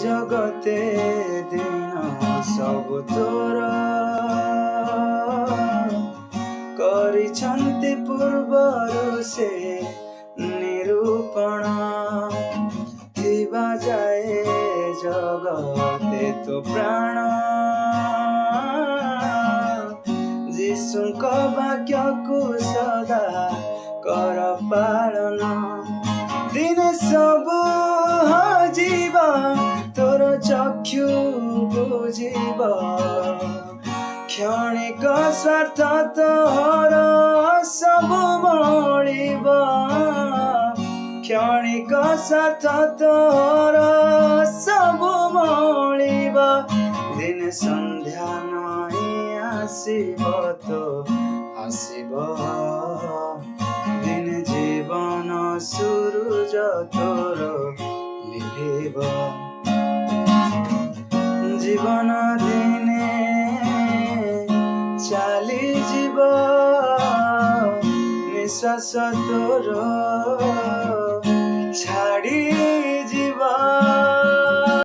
जगते दिन सब तोर करिछन्ति पूर्वरु से निरूपण थिबा जाए जगते तो प्राण जीशुଙ୍କ वाक्यକୁ सदा कर पालन दिने सबु हजिब तोर चक्षु बुझिब क्षणिक स्वार्थ तोर सबु मलिब क्षणिक स्वार्थ तोर सबु मलिब दिन सन्ध्या नई आसिब तो आसिब दिन जीवन सूरज तोर लिभिब जीवन दिने चली जीव निश्वास तोर